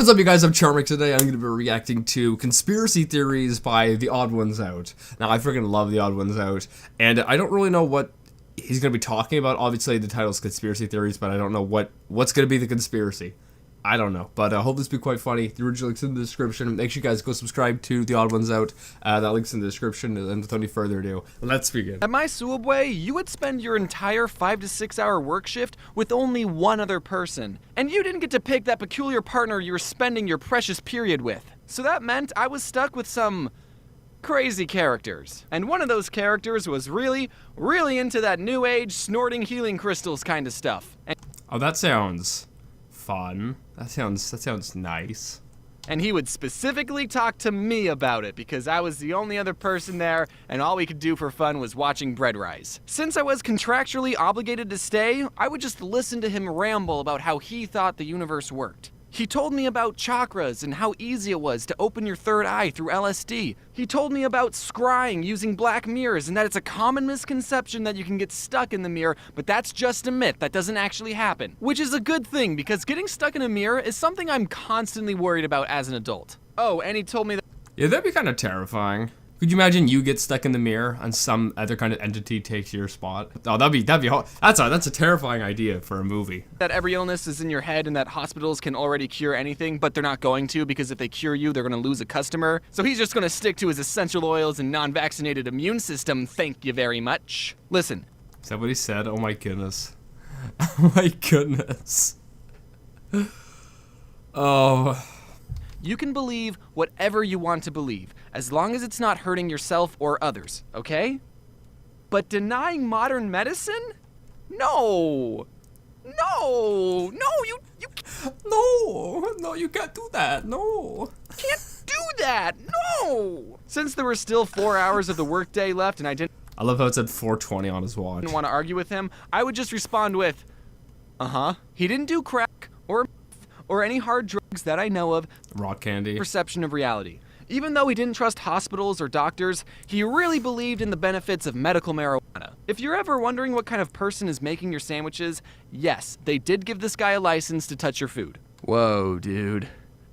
What's up, you guys? I'm Charmx. Today I'm going to be reacting to conspiracy theories by The Odd Ones Out. Now, I freaking love The Odd Ones Out, and I don't really know what he's going to be talking about. Obviously, the title's conspiracy theories, but I don't know what's going to be the conspiracy. I don't know, but I hope this will be quite funny. The original link's in the description. Make sure you guys go subscribe to The Odd Ones Out. That link's in the description, and without any further ado, let's begin. At my subway, you would spend your entire 5 to 6 hour work shift with only one other person, and you didn't get to pick that peculiar partner you were spending your precious period with. So that meant I was stuck with some crazy characters. And one of those characters was really into that new age snorting healing crystals kind of stuff. Oh, that sounds fun. That sounds nice. And he would specifically talk to me about it because I was the only other person there and all we could do for fun was watching bread rise. Since I was contractually obligated to stay, I would just listen to him ramble about how he thought the universe worked. He told me about chakras and how easy it was to open your third eye through LSD. He told me about scrying using black mirrors and that it's a common misconception that you can get stuck in the mirror, but that's just a myth, that doesn't actually happen. Which is a good thing because getting stuck in a mirror is something I'm constantly worried about as an adult. Oh, and he told me that— Yeah, that'd be kind of terrifying. Could you imagine you get stuck in the mirror and some other kind of entity takes your spot? Oh, that'd be that's a terrifying idea for a movie. that every illness is in your head and that hospitals can already cure anything, but they're not going to because if they cure you, they're gonna lose a customer. So he's just gonna stick to his essential oils and non-vaccinated immune system, thank you very much. Listen. Is that what he said? Oh my goodness. Oh my goodness. Oh. You can believe whatever you want to believe, as long as it's not hurting yourself or others, okay? But denying modern medicine? No! No! No, you No, you can't do that. No. can't do that! No! Since there were still 4 hours of the workday left and I didn't I love how it said 420 on his watch. want to argue with him, I would just respond with, He didn't do crack or any hard drugs that I know of. Rock candy. Perception of reality. Even though he didn't trust hospitals or doctors, he really believed in the benefits of medical marijuana. If you're ever wondering what kind of person is making your sandwiches, yes, they did give this guy a license to touch your food. Whoa, dude.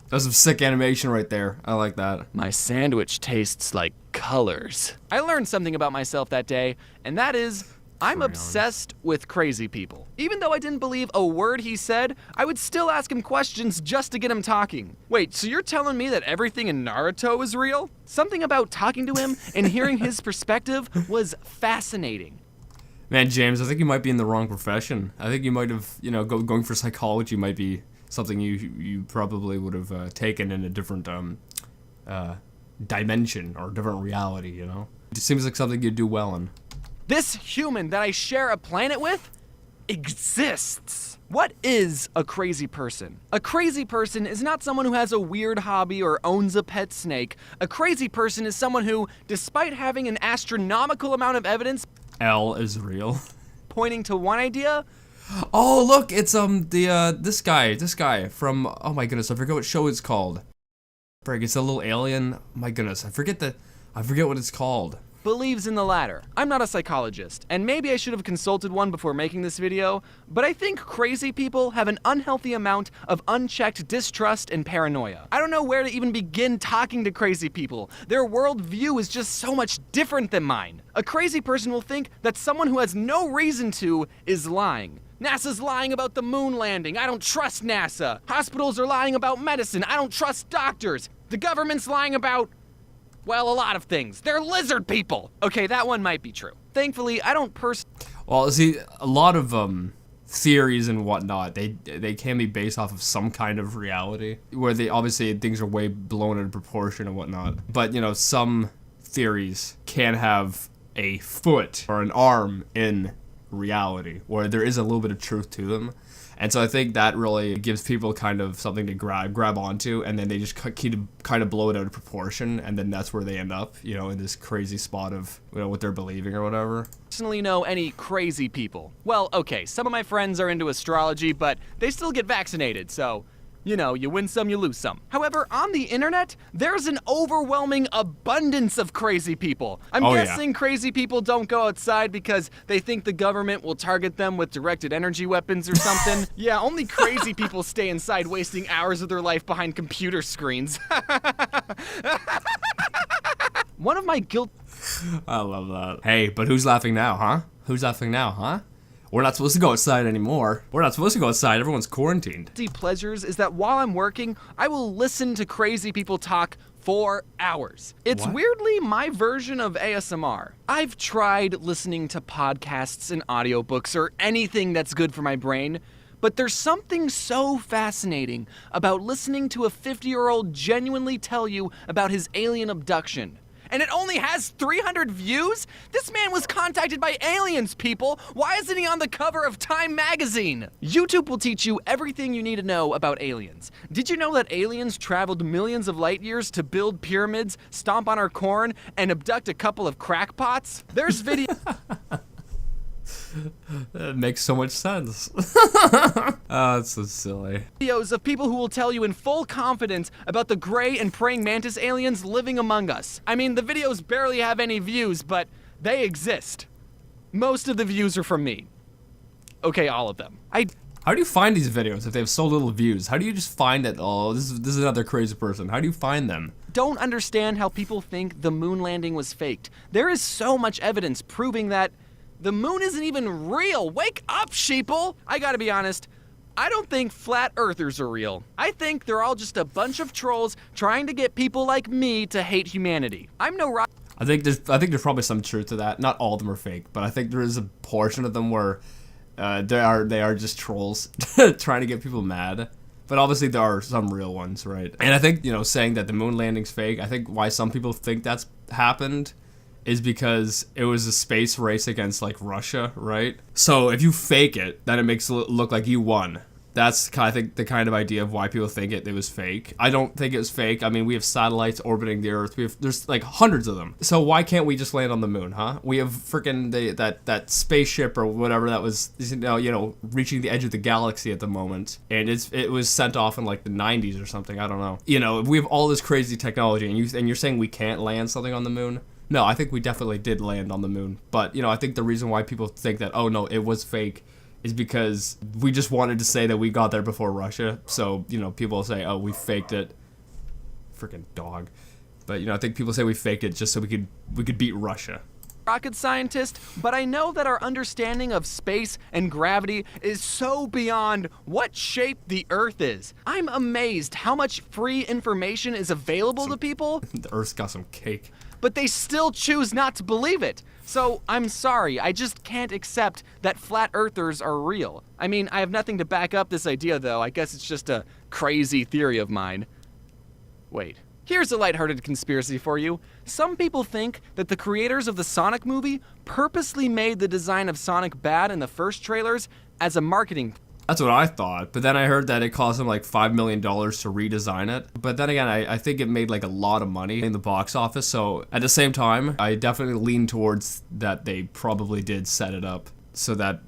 That's some sick animation right there. I like that. My sandwich tastes like colors. I learned something about myself that day, and that is, I'm obsessed with crazy people. Even though I didn't believe a word he said, I would still ask him questions just to get him talking. Wait, so you're telling me that everything in Naruto is real? Something about talking to him and hearing his perspective was fascinating. Man, James, I think you might be in the wrong profession. I think you might have, going for psychology might be something you probably would have taken in a different dimension or different reality, you know? It seems like something you'd do well in. This human that I share a planet with exists. What is a crazy person? A crazy person is not someone who has a weird hobby or owns a pet snake. A crazy person is someone who, despite having an astronomical amount of evidence L is real. pointing to one idea. Oh, look, it's this guy from, oh my goodness, I forget what show it's called. It's a little alien. My goodness, I forget what it's called. Believes in the latter. I'm not a psychologist, and maybe I should have consulted one before making this video, but I think crazy people have an unhealthy amount of unchecked distrust and paranoia. I don't know where to even begin talking to crazy people. Their worldview is just so much different than mine. A crazy person will think that someone who has no reason to is lying. NASA's lying about the moon landing. I don't trust NASA. Hospitals are lying about medicine. I don't trust doctors. The government's lying about— well, a lot of things. They're lizard people. Okay, that one might be true. Thankfully, I don't Well, see, a lot of theories and whatnot, they can be based off of some kind of reality, where they obviously things are way blown out of proportion and whatnot. But some theories can have a foot or an arm in reality, where there is a little bit of truth to them. And so I think that really gives people kind of something to grab onto, and then they just kind of blow it out of proportion, and then that's where they end up, in this crazy spot of, what they're believing or whatever. personally know any crazy people. Well, okay, some of my friends are into astrology, but they still get vaccinated, so You know, you win some, you lose some. However, on the internet, there's an overwhelming abundance of crazy people. I'm guessing crazy people don't go outside because they think the government will target them with directed energy weapons or something. Yeah, only crazy people stay inside wasting hours of their life behind computer screens. One of my guilt... I love that. Hey, but who's laughing now, huh? Who's laughing now, huh? We're not supposed to go outside anymore. We're not supposed to go outside. Everyone's quarantined. Pleasures is that while I'm working, I will listen to crazy people talk for hours. It's weirdly my version of ASMR. I've tried listening to podcasts and audiobooks or anything that's good for my brain, but there's something so fascinating about listening to a 50-year-old genuinely tell you about his alien abduction. And it only has 300 views? This man was contacted by aliens, people! Why isn't he on the cover of Time magazine? YouTube will teach you everything you need to know about aliens. Did you know that aliens traveled millions of light years to build pyramids, stomp on our corn, and abduct a couple of crackpots? There's video... That makes so much sense. Oh, it's so silly. Videos of people who will tell you in full confidence about the gray and praying mantis aliens living among us. I mean, the videos barely have any views, but they exist. Most of the views are from me. Okay, all of them. How do you find these videos if they have so little views? How do you just find that, oh, this is another crazy person? How do you find them? Don't understand how people think the moon landing was faked. There is so much evidence proving that the moon isn't even real. Wake up, sheeple! I gotta be honest, I don't think flat earthers are real. I think they're all just a bunch of trolls trying to get people like me to hate humanity. I'm no rock. I think there's probably some truth to that. Not all of them are fake, but I think there is a portion of them where they are just trolls trying to get people mad. But obviously there are some real ones, right? And I think, saying that the moon landing's fake, I think why some people think that's happened is because it was a space race against, like, Russia, right? So if you fake it, then it makes it look like you won. That's, I think, the kind of idea of why people think it was fake. I don't think it was fake. I mean, we have satellites orbiting the Earth. There's, like, hundreds of them. So why can't we just land on the moon, huh? We have freaking that spaceship or whatever that was, reaching the edge of the galaxy at the moment. And it was sent off in, like, the 90s or something. I don't know. We have all this crazy technology, and you're saying we can't land something on the moon? No, I think we definitely did land on the moon. But, I think the reason why people think that, oh, no, it was fake is because we just wanted to say that we got there before Russia. So, people say, oh, we faked it. Freaking dog. But, I think people say we faked it just so we could beat Russia. Rocket scientist, but I know that our understanding of space and gravity is so beyond what shape the Earth is. I'm amazed how much free information is available to people. The Earth's got some cake. But they still choose not to believe it. So, I'm sorry, I just can't accept that flat earthers are real. I mean, I have nothing to back up this idea, though. I guess it's just a crazy theory of mine. Wait. Here's a lighthearted conspiracy for you. Some people think that the creators of the Sonic movie purposely made the design of Sonic bad in the first trailers as a marketing. That's what I thought, but then I heard that it cost them like $5 million to redesign it. But then again, I think it made like a lot of money in the box office, so at the same time, I definitely lean towards that they probably did set it up so that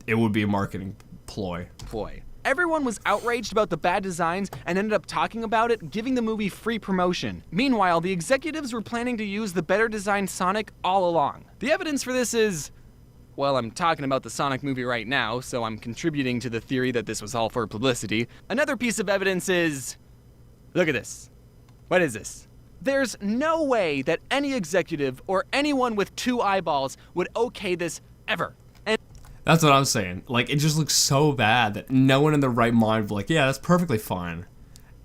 it would be a marketing ploy. Everyone was outraged about the bad designs and ended up talking about it, giving the movie free promotion. Meanwhile, the executives were planning to use the better designed Sonic all along. The evidence for this is... well, I'm talking about the Sonic movie right now, so I'm contributing to the theory that this was all for publicity. Another piece of evidence is... look at this. What is this? There's no way that any executive or anyone with 2 eyeballs would okay this ever. And that's what I'm saying. Like, it just looks so bad that no one in their right mind would be like, yeah, that's perfectly fine.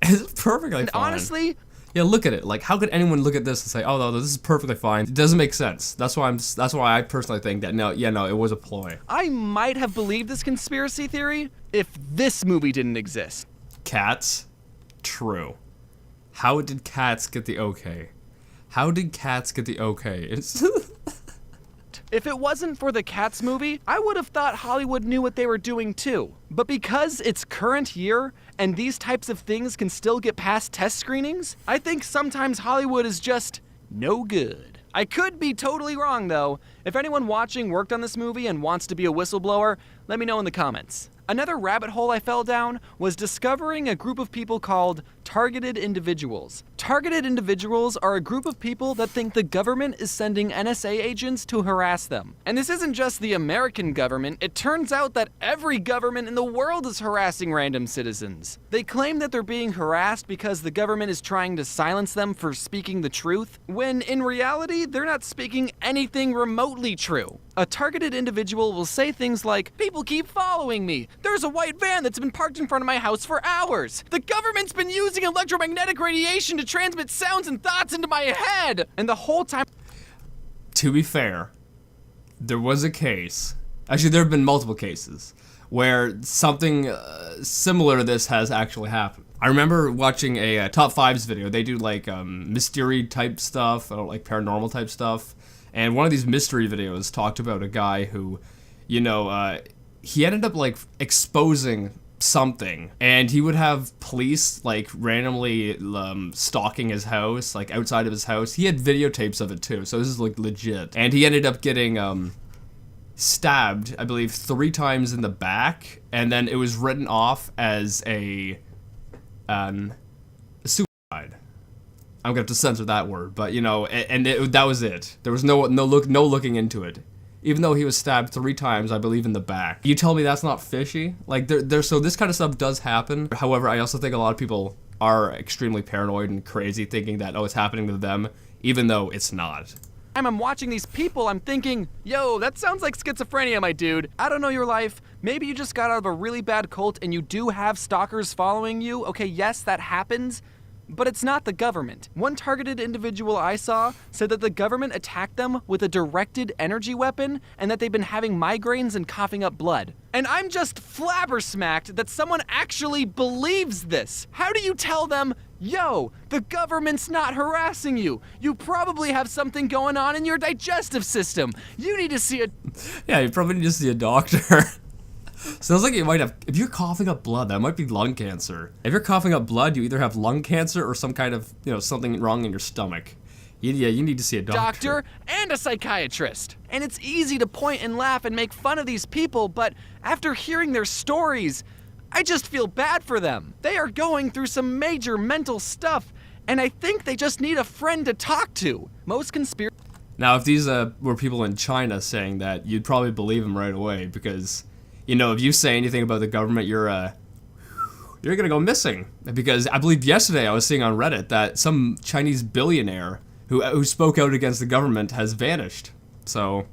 It's perfectly fine. Honestly... yeah, look at it. Like, how could anyone look at this and say, "Oh, no, this is perfectly fine"? It doesn't make sense. That's why I personally think that no, it was a ploy. I might have believed this conspiracy theory if this movie didn't exist. Cats? True. How did Cats get the okay? How did Cats get the okay? If it wasn't for the Cats movie, I would have thought Hollywood knew what they were doing too. But because it's current year, and these types of things can still get past test screenings, I think sometimes Hollywood is just no good. I could be totally wrong though. If anyone watching worked on this movie and wants to be a whistleblower, let me know in the comments. Another rabbit hole I fell down was discovering a group of people called targeted individuals. Targeted individuals are a group of people that think the government is sending NSA agents to harass them. And this isn't just the American government, it turns out that every government in the world is harassing random citizens. They claim that they're being harassed because the government is trying to silence them for speaking the truth, when in reality, they're not speaking anything remotely true. A targeted individual will say things like, "People keep following me. There's a white van that's been parked in front of my house for hours. The government's been using electromagnetic radiation to transmit sounds and thoughts into my head." And the whole time... To be fair, there was a case, actually there have been multiple cases, where something similar to this has actually happened. I remember watching a top 5s video. They do like mystery type stuff, like paranormal type stuff. And one of these mystery videos talked about a guy who, you know, he ended up like exposing something, and he would have police like randomly stalking his house, like outside of his house. He had videotapes of it too, so this is like legit. And he ended up getting stabbed, I believe, 3 times in the back, and then it was written off as a suicide. I'm gonna have to censor that word, but you know, and that was it. There was no looking into it. Even though he was stabbed 3 times, I believe, in the back. You tell me that's not fishy? Like, so this kind of stuff does happen. However, I also think a lot of people are extremely paranoid and crazy, thinking that, oh, it's happening to them, even though it's not. I'm watching these people, I'm thinking, yo, that sounds like schizophrenia, my dude. I don't know your life. Maybe you just got out of a really bad cult and you do have stalkers following you. Okay, yes, that happens. But it's not the government. One targeted individual I saw said that the government attacked them with a directed energy weapon and that they've been having migraines and coughing up blood. And I'm just flabbergasted that someone actually believes this. How do you tell them, yo, the government's not harassing you. You probably have something going on in your digestive system. You need to see a... Yeah, you probably need to see a doctor. Sounds like you might have, if you're coughing up blood, that might be lung cancer. If you're coughing up blood, you either have lung cancer or some kind of, you know, something wrong in your stomach. Yeah, you need to see a doctor. And a psychiatrist. And it's easy to point and laugh and make fun of these people, but after hearing their stories, I just feel bad for them. They are going through some major mental stuff, and I think they just need a friend to talk to. Most conspiracy... Now, if these were people in China saying that, you'd probably believe them right away, because... You know, if you say anything about the government, you're gonna go missing. Because I believe yesterday I was seeing on Reddit that some Chinese billionaire who spoke out against the government has vanished. So,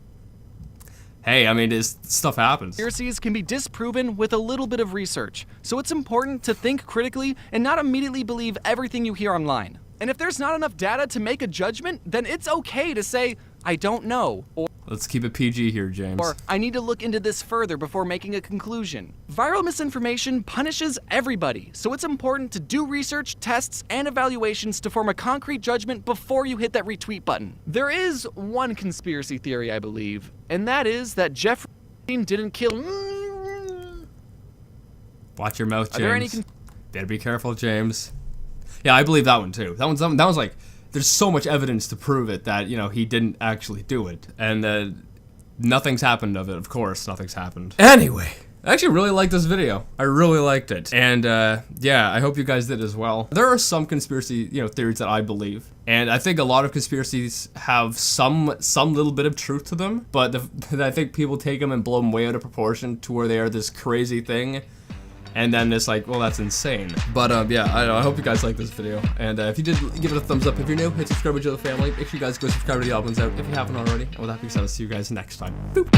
hey, I mean, stuff happens. Conspiracies can be disproven with a little bit of research. So it's important to think critically and not immediately believe everything you hear online. And if there's not enough data to make a judgment, then it's okay to say, I don't know, or... Let's keep it PG here, James. Or, I need to look into this further before making a conclusion. Viral misinformation punishes everybody, so it's important to do research, tests, and evaluations to form a concrete judgment before you hit that retweet button. There is one conspiracy theory, I believe, and that is that Jeffrey didn't kill... Watch your mouth, James. Are there any better be careful, James. Yeah, I believe that one too. That was like... There's so much evidence to prove it that, you know, he didn't actually do it. And nothing's happened of it, of course. Nothing's happened. Anyway, I actually really liked this video. I really liked it. And, yeah, I hope you guys did as well. There are some conspiracy, you know, theories that I believe. And I think a lot of conspiracies have some little bit of truth to them. But I think people take them and blow them way out of proportion to where they are this crazy thing. And then it's like, well, that's insane. But yeah, I don't know, I hope you guys like this video. And if you did, give it a thumbs up. If you're new, hit subscribe to the family. Make sure you guys go subscribe to the albums out if you haven't already. And with that being said, I'll see you guys next time. Boop.